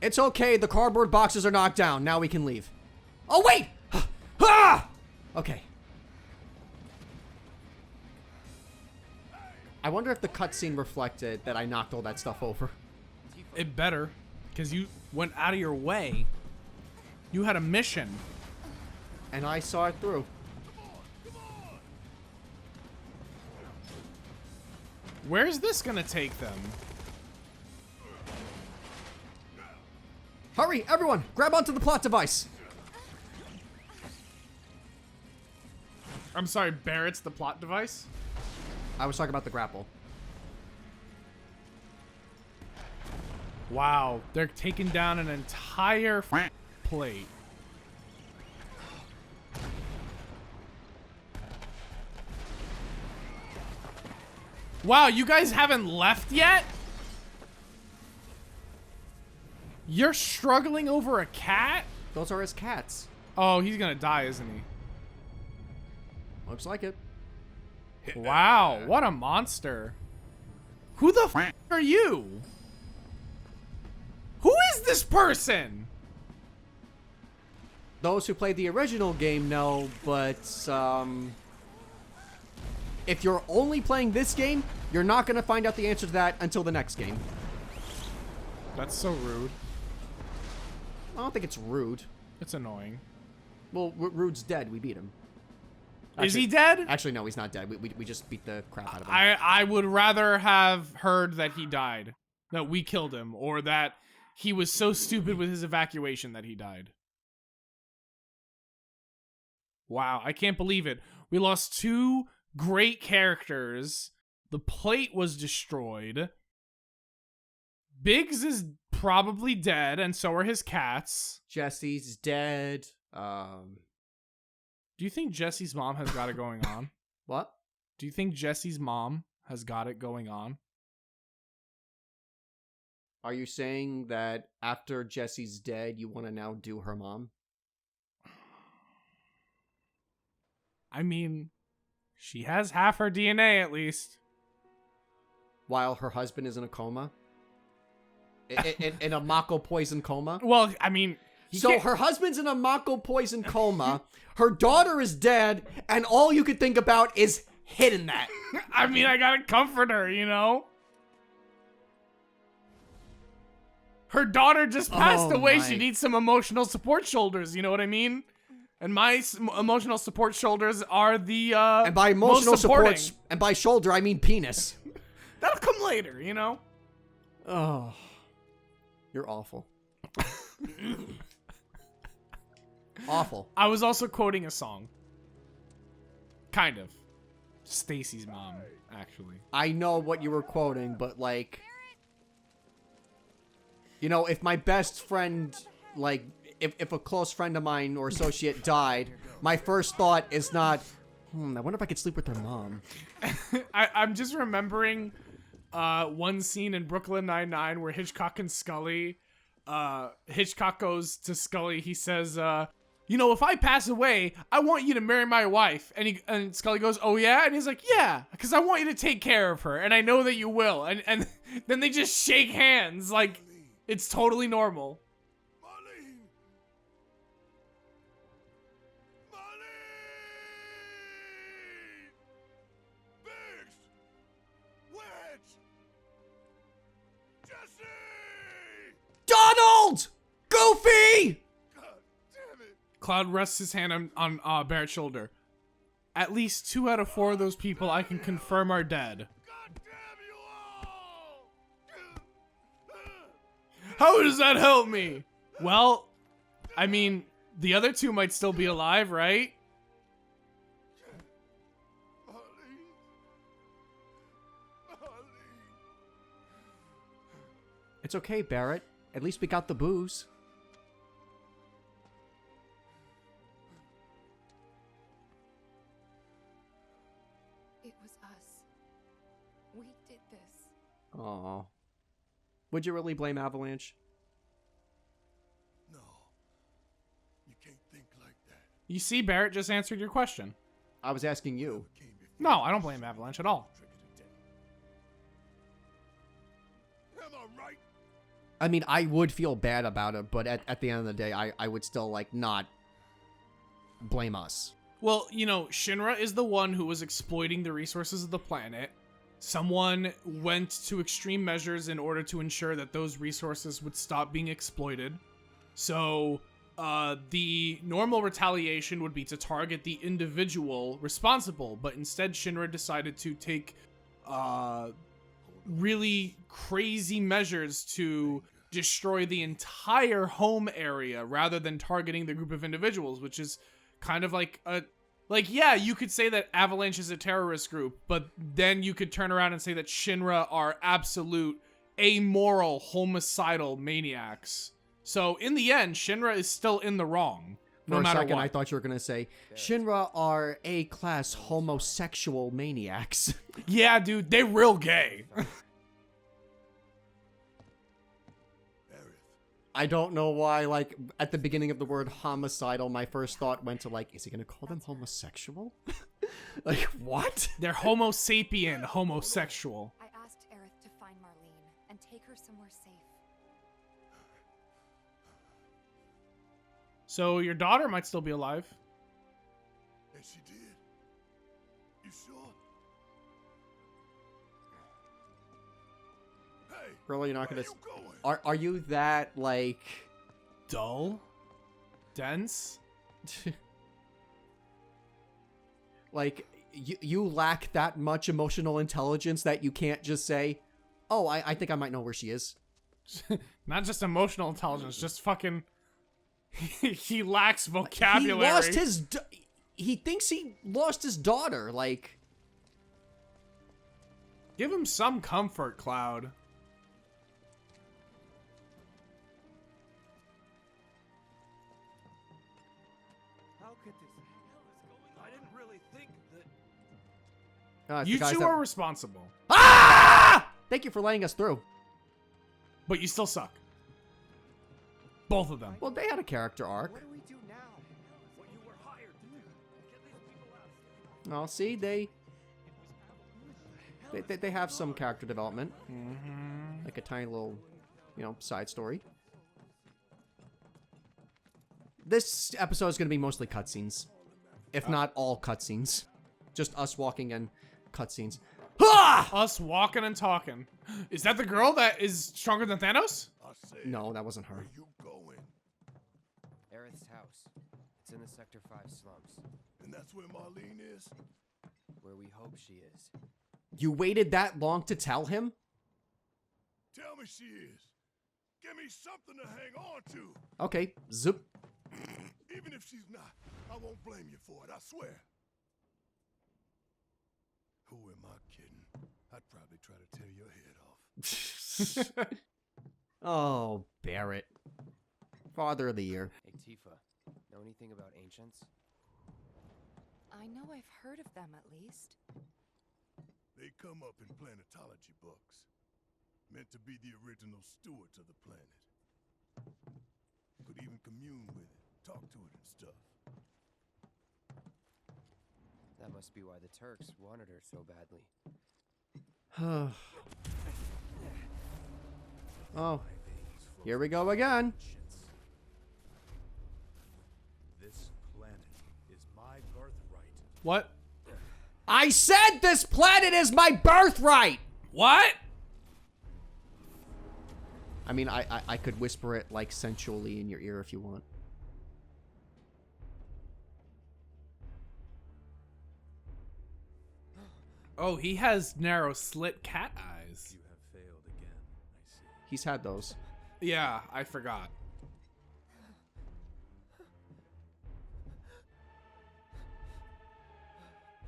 It's okay. The cardboard boxes are knocked down. Now we can leave. Oh, wait! Ah! Okay. I wonder if the cutscene reflected that I knocked all that stuff over. It better, because you went out of your way. You had a mission. And I saw it through. Where's this gonna take them? Hurry, everyone! Grab onto the plot device! I'm sorry, Barrett's the plot device? I was talking about the grapple. Wow, they're taking down an entire plate. Wow, you guys haven't left yet? You're struggling over a cat? Those are his cats. Oh, he's gonna die, isn't he? Looks like it. Wow, what a monster. Who the f are you? Who is this person? Those who played the original game know, but, if you're only playing this game, you're not going to find out the answer to that until the next game. That's so rude. I don't think it's rude. It's annoying. Well, Rude's dead. We beat him. Is he dead? Actually, no, he's not dead. We just beat the crap out of him. I would rather have heard that he died, that we killed him, or that he was so stupid with his evacuation that he died. Wow, I can't believe it. We lost two great characters. The plate was destroyed. Biggs is probably dead, and so are his cats. Jesse's dead. Do you think Jesse's mom has got it going on? What? Do you think Jesse's mom has got it going on? Are you saying that after Jesse's dead, you want to now do her mom? I mean, she has half her DNA at least. While her husband is in a coma? In a Mako poison coma? Well, I mean... So her husband's in a Mako poison coma, her daughter is dead, and all you could think about is hitting that. I mean, I gotta comfort her, you know? Her daughter just passed away. She needs some emotional support shoulders, you know what I mean? And my emotional support shoulders are the, and by emotional support, and by shoulder, I mean penis. That'll come later, you know? Oh. You're awful. Awful. I was also quoting a song. Kind of. Stacy's mom, actually. I know what you were quoting, but like... You know, if my best friend, like... If a close friend of mine or associate died, my first thought is not, I wonder if I could sleep with their mom. I'm just remembering one scene in Brooklyn Nine-Nine where Hitchcock and Scully... Hitchcock goes to Scully, he says, you know, if I pass away, I want you to marry my wife. And Scully goes, oh yeah? And he's like, yeah, because I want you to take care of her, and I know that you will. And then they just shake hands like it's totally normal. Donald! Goofy! Cloud rests his hand on Barrett's shoulder. At least 2 out of 4 of those people I can confirm are dead. How does that help me? Well, I mean, the other 2 might still be alive, right? It's okay, Barrett. At least we got the booze. It was us. We did this. Aw. Would you really blame Avalanche? No. You can't think like that. You see, Barrett just answered your question. I was asking you. No, I don't blame Avalanche at all. Am I right? I mean, I would feel bad about it, but at the end of the day, I would still, like, not blame us. Well, you know, Shinra is the one who was exploiting the resources of the planet. Someone went to extreme measures in order to ensure that those resources would stop being exploited. So, the normal retaliation would be to target the individual responsible, but instead Shinra decided to take, really crazy measures to destroy the entire home area rather than targeting the group of individuals, which is kind of like yeah, you could say that Avalanche is a terrorist group, but then you could turn around and say that Shinra are absolute amoral homicidal maniacs. So in the end, Shinra is still in the wrong, no For a matter second, what. I thought you were gonna say Shinra are A-class homosexual maniacs. Yeah, dude, they real gay. I don't know why, like, at the beginning of the word homicidal, my first thought went to, like, is he gonna call them homosexual? Like, what? They're homo sapien homosexual. I asked Aerith to find Marlene and take her somewhere safe. So your daughter might still be alive. And she did. You sure? Hey, Really, you're not where gonna... you going? Are you that, like... Dull? Dense? like, you lack that much emotional intelligence that you can't just say, oh, I think I might know where she is. Not just emotional intelligence, just fucking... he lacks vocabulary. He lost his... He thinks he lost his daughter, like... Give him some comfort, Cloud. How could this? I didn't really think that. it's You the guys two that- are responsible, Ah! Thank you for letting us through. but you still suck. Both of them. Well, they had a character arc. What do we do now? What you were hired to do? Get these people out. Oh, see, they have some character development. Like a tiny little, side story. This episode is going to be mostly cutscenes. If not all cutscenes. Just us walking in cutscenes. Ah! Us walking and talking. Is that the girl that is stronger than Thanos? I said, No, that wasn't her. where you going? Aerith's house. It's in the Sector 5 slums, And that's where Marlene is? where we hope she is. You waited that long to tell him? Tell me she is. Give me something to hang on to. Okay, zoop. Even if she's not, I won't blame you for it, I swear. Who am I kidding? I'd probably try to tear your head off. Oh, Barrett. Father of the Year. Hey, Tifa, know anything about ancients? I know I've heard of them at least. They come up in planetology books. Meant to be the original stewards of the planet. Could even commune with it, talk to it and stuff. That must be why the Turks wanted her so badly. Oh, here we go again. This planet is my birthright. What? I said this planet is my birthright! What? I mean, I could whisper it, like, sensually in your ear if you want. Oh, he has narrow slit cat eyes. You have failed again, I see. He's had those. Yeah, I forgot.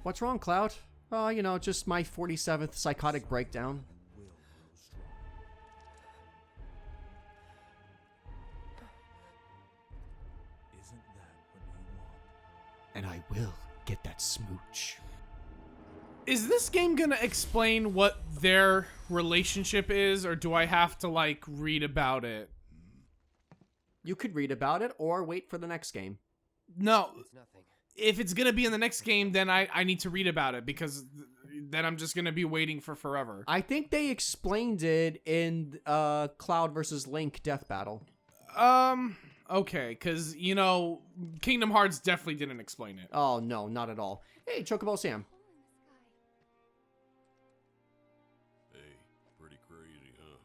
What's wrong, Cloud? Oh, just my 47th psychotic breakdown. Will grow strong. Isn't that what you want? And I will get that smooch. Is this game gonna explain what their relationship is, or do I have to, like, read about it? You could read about it or wait for the next game. No. It's nothing. If it's gonna be in the next game, then I need to read about it, because, then I'm just gonna be waiting for forever. I think they explained it in Cloud versus Link Death Battle. Okay, because, you know, Kingdom Hearts definitely didn't explain it. Oh, no, not at all. Hey, Chocobo Sam. Hey, pretty crazy, huh?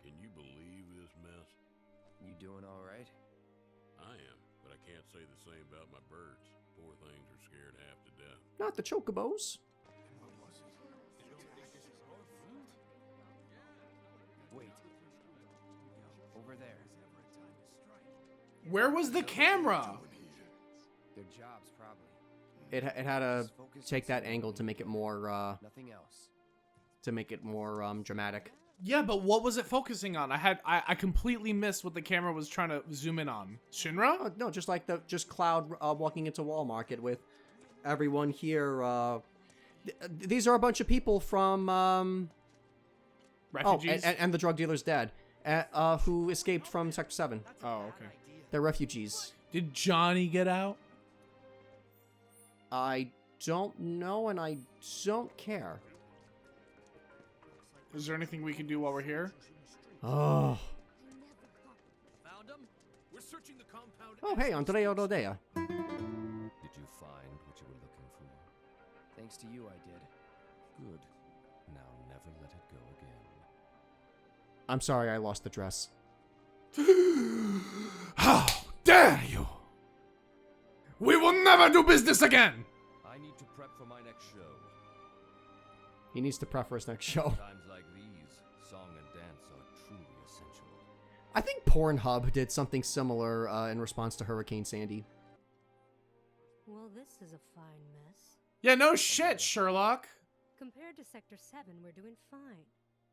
Can you believe this mess? You doing all right? I am, but I can't say the same about my birds. Poor things are scared half to death. Not the Chocobos. Wait. Over there. Where was the camera? Their jobs, probably. It had to take that angle to make it more, Nothing else. dramatic. Yeah, but what was it focusing on? I completely missed what the camera was trying to zoom in on. Shinra? Oh, no, just Cloud walking into Wall Market with everyone here. These are a bunch of people from, Refugees? and the drug dealer's dad, who escaped from Sector 7. Oh, okay. They're refugees. Did Johnny get out? I don't know, and I don't care. Is there anything we can do while we're here? Oh. Found him? We're searching the compound. Oh, hey, Andrea Rodea. Did you find what you were looking for? Thanks to you, I did. Good. Now never let it go again. I'm sorry I lost the dress. How dare you! We will never do business again! I need to prep for my next show. He needs to prep for his next show. Times like these, song and dance are truly essential. I think Pornhub did something similar in response to Hurricane Sandy. Well, this is a fine mess. Yeah, no shit, Sherlock. Compared to Sector 7, we're doing fine.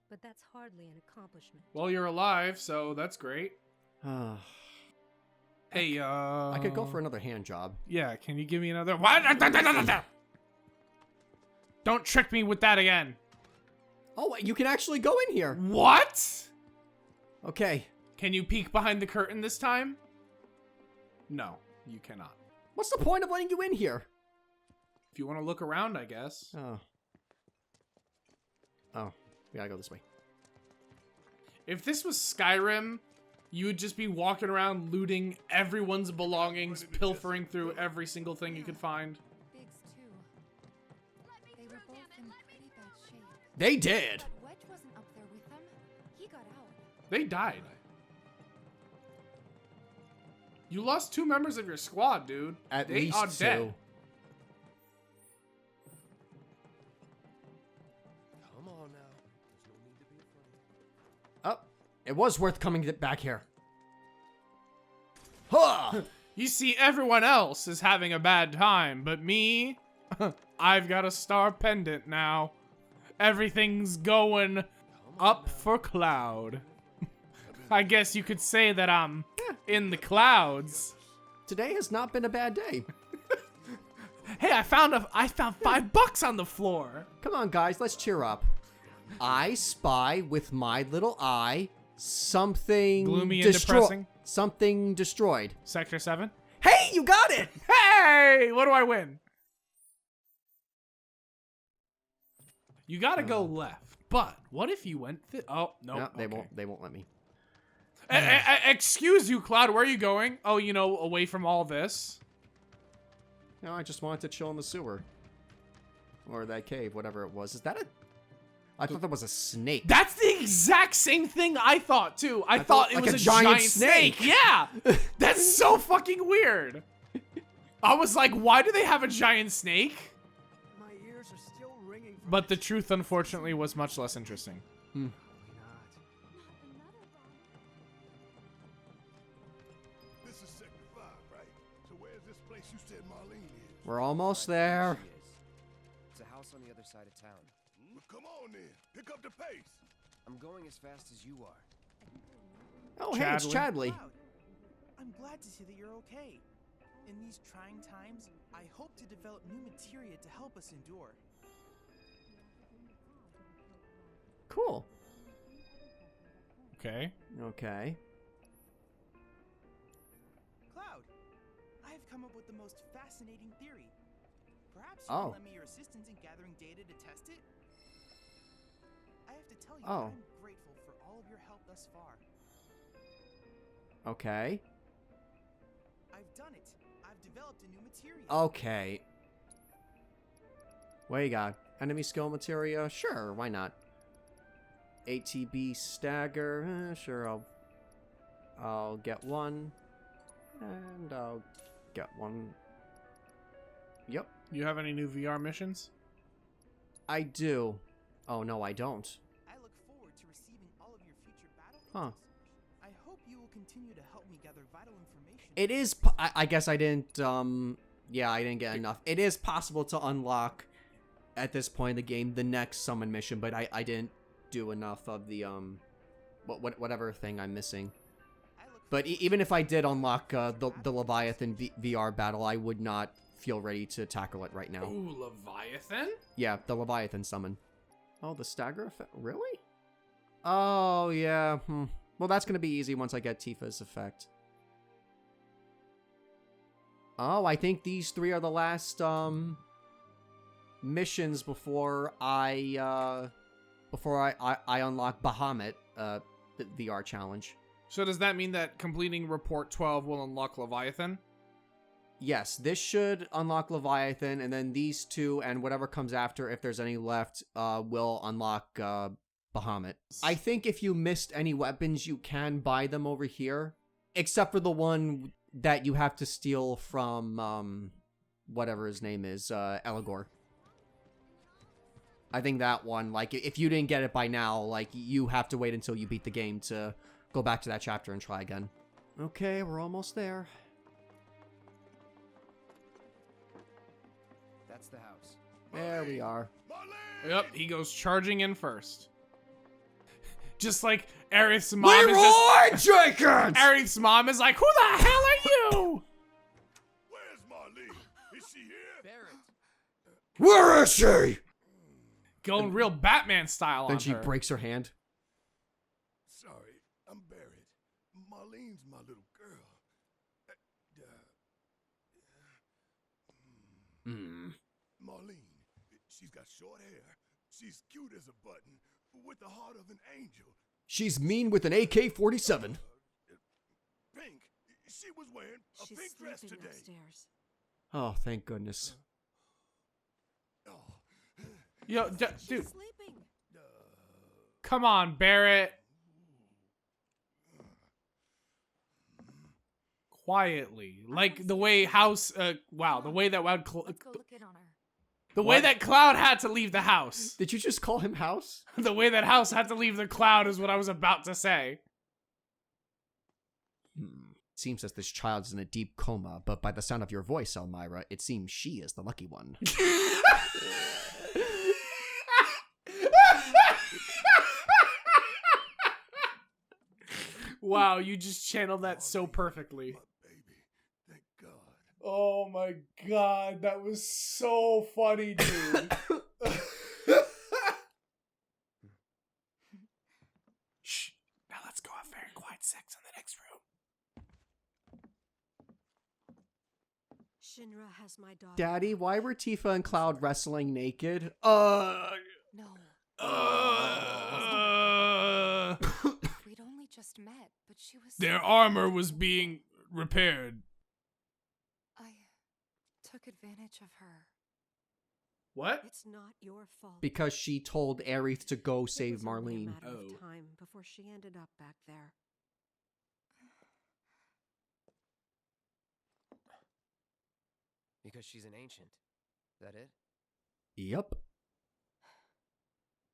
But that's hardly an accomplishment. Well, you're alive, so that's great. Hey, I could go for another hand job. Yeah, can you give me another? What? Don't trick me with that again. Oh, wait, you can actually go in here. What? Okay. Can you peek behind the curtain this time? No, you cannot. What's the point of letting you in here? If you want to look around, I guess. Oh. Oh, we gotta go this way. If this was Skyrim, you would just be walking around looting everyone's belongings, pilfering through every single thing you could find. Biggs too. They were both in pretty bad shape. They did. But Wedge wasn't up there with them. He got out. They died. You lost 2 members of your squad, dude. At They least are 2. dead. Come on now. There's no need to be afraid. Oh, it was worth coming back here. Huh! You see, everyone else is having a bad time, but me, I've got a star pendant now. Everything's going up for Cloud. I guess you could say that I'm in the clouds. Today has not been a bad day. Hey, I found $5 on the floor. Come on, guys, let's cheer up. I spy with my little eye something Gloomy and depressing? Something destroyed. Sector 7. Hey, you got it! Hey, what do I win? You gotta go left, but what if you went? Oh no, No, okay. they won't let me. Excuse you, Cloud. Where are you going? Oh, you know, away from all this. No, I just wanted to chill in the sewer. Or that cave, whatever it was. Is that a... I thought that was a snake. That's the exact same thing I thought too. I thought it like was a a giant giant snake. snake. Yeah, that's so fucking weird. I was like, why do they have a giant snake? My ears are still ringing from But the truth, unfortunately, was much less interesting. This is Sector 5, right? So where's this place you said Marlene is? We're almost there. She is. It's a house on the other side of town. Well, come on then. Pick up the pace. I'm going as fast as you are. Oh, hey, it's Chadley. Cloud, I'm glad to see that you're okay. In these trying times, I hope to develop new materia to help us endure. Cool. Okay. Okay. Cloud, I have come up with the most fascinating theory. Perhaps you Oh. can lend me your assistance in gathering data to test it? I have to tell you, Oh. I'm grateful for all of your help thus far. Okay. I've done it. I've developed a new material. Okay. What you got? Enemy skill materia? Sure, why not? ATB stagger? Sure, I'll get one. And I'll get one. Yep, You have any new VR missions? I do. Oh, no, I don't. I look forward to receiving all of your future battle Huh. intel. I hope you will continue to help me gather vital information. It is, I guess I didn't, yeah, I didn't get enough. It is possible to unlock, at this point in the game, the next summon mission, but I didn't do enough of the, whatever thing I'm missing. But even if I did unlock, the Leviathan VR battle, I would not feel ready to tackle it right now. Ooh, Leviathan? Yeah, the Leviathan summon. Oh, the stagger effect? Really? Oh, yeah. Well, that's going to be easy once I get Tifa's effect. Oh, I think these 3 are the last, missions before I unlock Bahamut, the VR challenge. So does that mean that completing Report 12 will unlock Leviathan? Yes, this should unlock Leviathan, and then these 2 and whatever comes after, if there's any left, will unlock Bahamut. I think if you missed any weapons, you can buy them over here, except for the one that you have to steal from whatever his name is, Eligor. I think that one, like, if you didn't get it by now, like, you have to wait until you beat the game to go back to that chapter and try again. Okay, we're almost there. That's the house. There we are. Yep, he goes charging in first. Just like Aerith's mom is just... Jenkins! Aerith's mom is like, who the hell are you? Where's Marlene? Is she here? Barrett! Where is she? Going real Batman style Then on she her. breaks her hand. Sorry, I'm buried. Marlene's my little girl. Marlene, she's got short hair. She's cute as a button, with the heart of an angel. She's mean with an AK-47. Pink. She was wearing a She's pink dress sleeping today. upstairs. Oh, thank goodness. Oh, Yo, dude, She's sleeping. come on, Barrett. Quietly, like the way House. Wow, the way that Let's go look in on her. the way that Cloud had to leave the house. Did you just call him House? The way that House had to leave the Cloud is what I was about to say. Seems as this child is in a deep coma, but by the sound of your voice, Elmira, it seems she is the lucky one. Wow, you just channeled that so perfectly. my baby. Thank God. Oh my god, that was so funny, dude. Shh. Now let's go have very quiet sex in the next room. Shinra has my daughter. Daddy, why were Tifa and Cloud wrestling naked? No. We'd only just met, but she was. Their armor was being repaired. I took advantage of her. What? It's not your fault. Because she told Aerith to go save It was only a Marlene. matter Oh. of time before she ended up back there. Because she's an ancient. Is that it? Yep.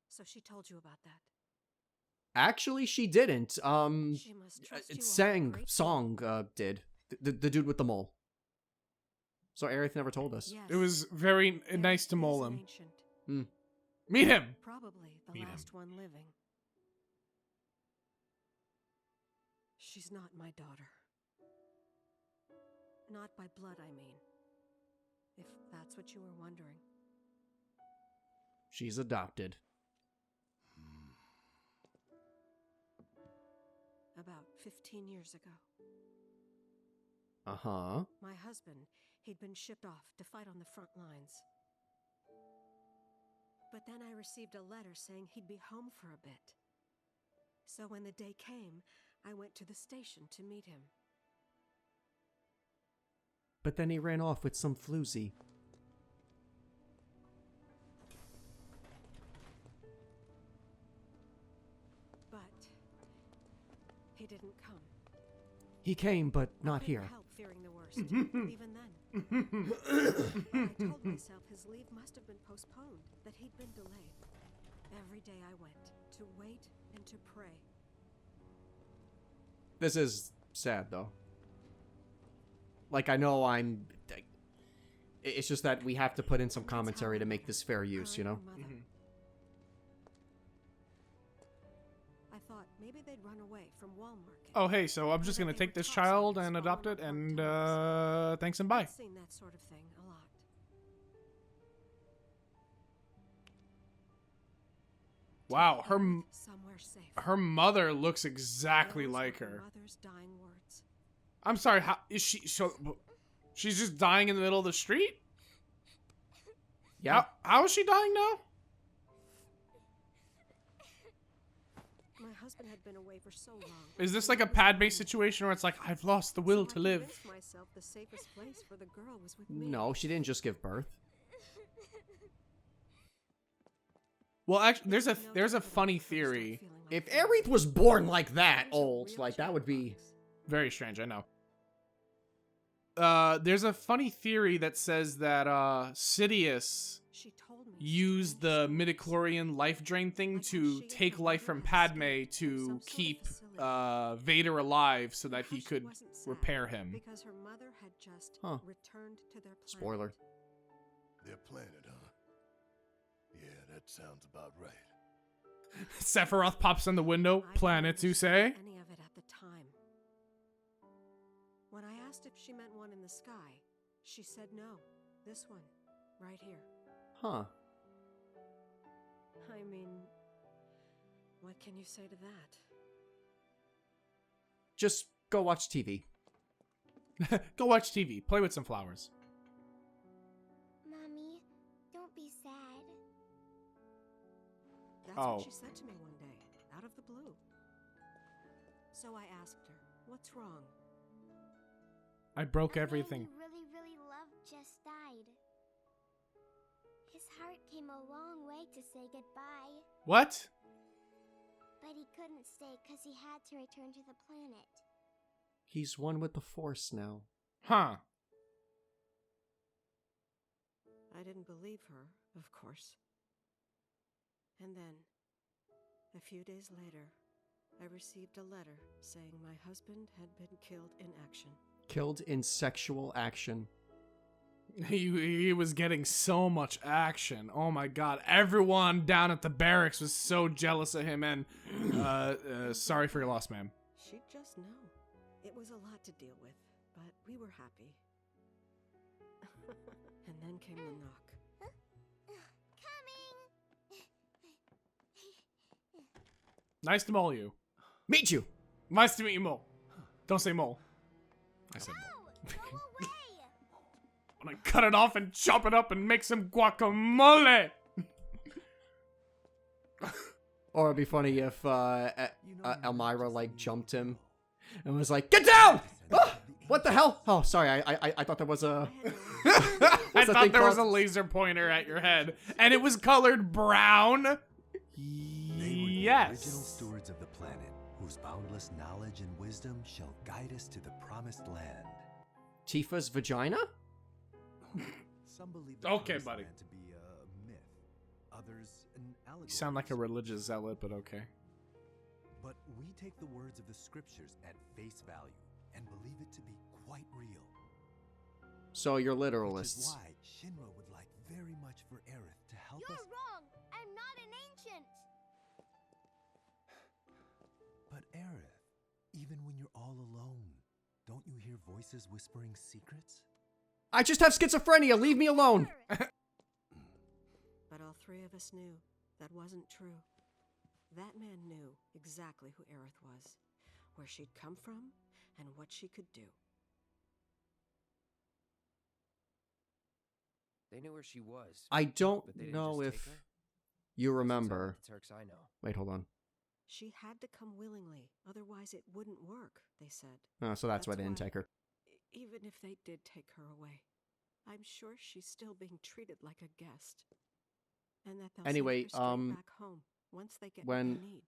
So she told you about that. Actually, she didn't. She must trust you. Song did. The dude with the mole. So Aerith never told us. Yes. It was very nice to Aerith mole is an him. ancient, Meet him. probably the Meet him. last one living. She's not my daughter. Not by blood, I mean. If that's what you were wondering. She's adopted. About 15 years ago. Uh-huh. My husband, He'd been shipped off to fight on the front lines. But then I received a letter saying he'd be home for a bit. So when the day came, I went to the station to meet him. But then he ran off with some floozy. But he didn't come. He came, but not I here. couldn't help fearing the worst, even then. But I told myself his leave must have been postponed, that he'd been delayed. Every day I went, to wait and to pray. This is sad, though. Like, I know it's just that we have to put in some commentary to make this fair use, you know? I thought maybe they'd run away from Walmart. Oh, hey, so I'm just gonna take this child and adopt it, and thanks and bye. I've seen that sort of thing a lot. Wow, Somewhere safe. her mother looks exactly Those like were her. mother's dying words. I'm sorry, how is she? So she's just dying in the middle of the street? Yeah. How is she dying now? My husband had been away for so long. Is this like a Padme situation where it's like, I've lost the will to live? I convinced myself the safest place for the girl was with me. No, she didn't just give birth. Well, actually, there's a funny theory. If Aerith was born like that old, like, that would be... Very strange, I know. There's a funny theory that says that Sidious used the midichlorian life drain thing to take life from Padme to keep Vader alive so that he could repair him. Because her mother had just Huh. returned to their planet. Spoiler. Their planet, huh? Yeah, that sounds about right. Sephiroth pops in the window. I Planet, didn't you say? understand any of it at the time. When I asked if she meant one in the sky, she said no. This one, right here. Huh. I mean, what can you say to that? Just go watch TV. Go watch TV. Play with some flowers. Mommy, don't be sad. That's Oh. what she said to me one day, out of the blue. So I asked her, what's wrong? I broke A man everything. you really, really loved just died. His heart came a long way to say goodbye, What? but he couldn't stay because he had to return to the planet. He's one with the Force now. Huh. I didn't believe her, of course. And then, a few days later, I received a letter saying my husband had been killed in action. Killed in sexual action. He was getting so much action. Oh my god. Everyone down at the barracks was so jealous of him, and sorry for your loss, ma'am. She'd just know. It was a lot to deal with, but we were happy. And then came the knock. Coming! Nice to mole you. Meet you! Nice to meet you, mole. Don't say mole. I said mole. No! Go away! I'm gonna cut it off and chop it up and make some guacamole. Or it'd be funny if Elmira like jumped him and was like, "Get down! Ah! What the hell?" Oh, sorry. I thought there was a. I thought there was a laser pointer at your head, and it was colored brown. They were the Yes. original stewards of the planet, whose boundless knowledge and wisdom shall guide us to the promised land. Tifa's vagina? Some believe the Okay, promised buddy. land to be a myth, others an allegory. You sound like a religious zealot, but okay. But we take the words of the scriptures at face value and believe it to be quite real. So you're Which is literalists. why Shinra would like very much for Aerith to help You're us. wrong! I'm not an ancient! But Aerith, even when you're all alone, don't you hear voices whispering secrets? I just have schizophrenia. Leave me alone. But all three of us knew that wasn't true. That man knew exactly who Aerith was, where she'd come from, and what she could do. They knew where she was. I don't but they didn't know just if take her? you Doesn't sound remember. like the Turks I know. Wait, hold on. She had to come willingly, otherwise it wouldn't work, they said. Oh, so that's why they didn't why- take her. Even if they did take her away, I'm sure she's still being treated like a guest. And that they'll Anyway, send her straight back home once they get when- what they need.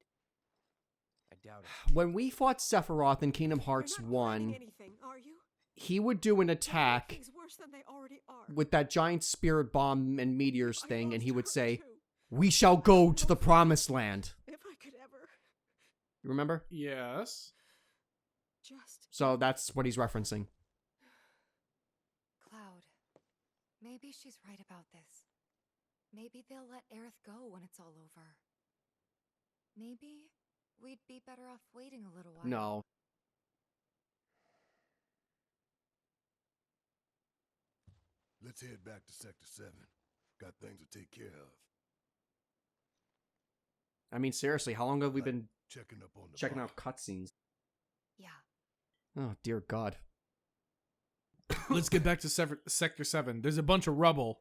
I doubt it. When we fought Sephiroth in Kingdom Hearts You're not planning 1, anything, are you? he would do an attack Things worse than they already are. with that giant spirit bomb and meteors I thing, and he lost would her say, too. "We shall go to the promised land." If I could ever You remember? Yes. just So that's what he's referencing. Cloud, maybe she's right about this. Maybe they'll let Aerith go when it's all over. Maybe we'd be better off waiting a little while. No. Let's head back to Sector 7. Got things to take care of. I mean, seriously, how long have we been Checking up on the checking bar. out cutscenes? Yeah. Oh, dear God. Let's get back to Sector 7. There's a bunch of rubble.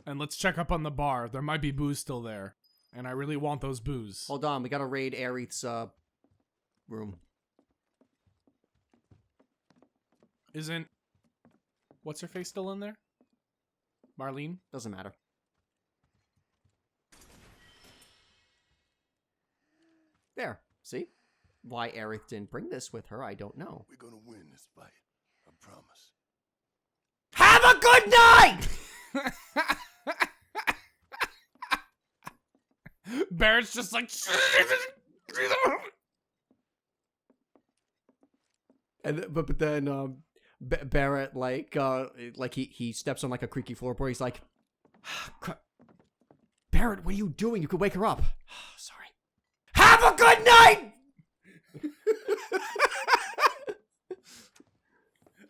And let's check up on the bar. There might be booze still there. And I really want those booze. Hold on, we gotta raid Aerith's, room. Isn't... What's her face still in there? Marlene? Doesn't matter. There. See? Why Aerith didn't bring this with her, I don't know. We're gonna win this fight. I promise. Have a good night! Barrett's just like... And but then Barrett like he steps on like a creaky floorboard. He's like, Barrett, what are you doing? You could wake her up. Sorry. Have a good night.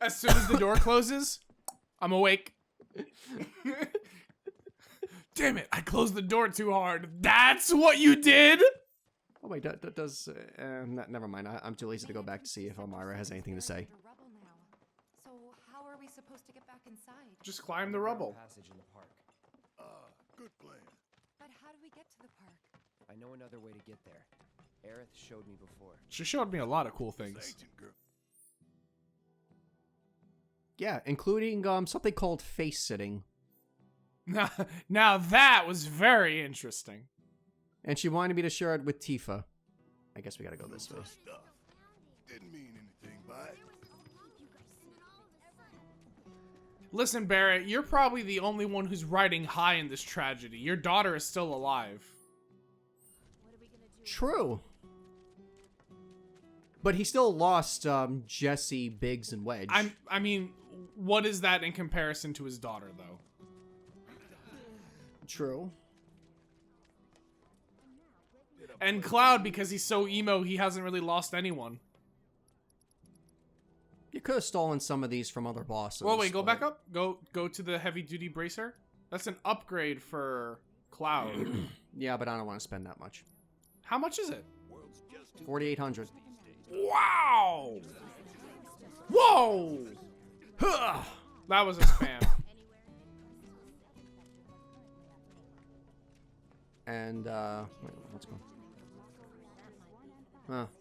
As soon as the door closes, I'm awake. Damn it, I closed the door too hard. That's what you did? Oh wait, that does. Never mind. I'm too lazy to go back to see if Elmira has anything to say. Rubble now. So how are we supposed to get back inside? Just climb the rubble. Passage in the park. Good plan. But how do we get to the park? I know another way to get there. Aerith showed me before. She showed me a lot of cool things. Agent girl. Yeah, including something called face sitting. Now that was very interesting. And she wanted me to share it with Tifa. I guess we gotta go this way. Stuff. Didn't mean anything by it. Listen, Barrett, you're probably the only one who's riding high in this tragedy. Your daughter is still alive. True. But he still lost Jesse, Biggs, and Wedge. I mean, what is that in comparison to his daughter, though? True. And Cloud, because he's so emo, he hasn't really lost anyone. You could have stolen some of these from other bosses. Well, wait, go but- back up. Go to the heavy-duty bracer. That's an upgrade for Cloud. Yeah, but I don't want to spend that much. How much is it? 4,800. Wow! Whoa! Huh. That was a spam. And, wait, let's go.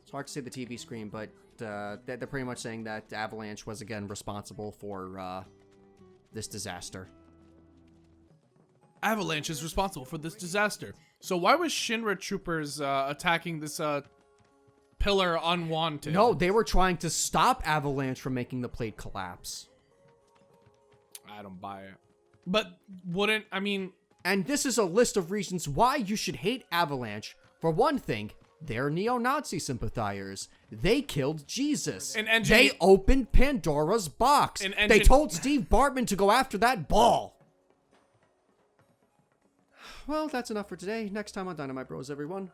It's hard to see the TV screen, but they're pretty much saying that Avalanche was again responsible for this disaster. Avalanche is responsible for this disaster. So why was Shinra troopers attacking this pillar unwanted? No, they were trying to stop Avalanche from making the plate collapse. I don't buy it. But wouldn't, I mean... And this is a list of reasons why you should hate Avalanche. For one thing, they're neo-Nazi sympathizers. They killed Jesus. They opened Pandora's box. They told Steve Bartman to go after that ball. Well, that's enough for today. Next time on Dynamite Bros, everyone.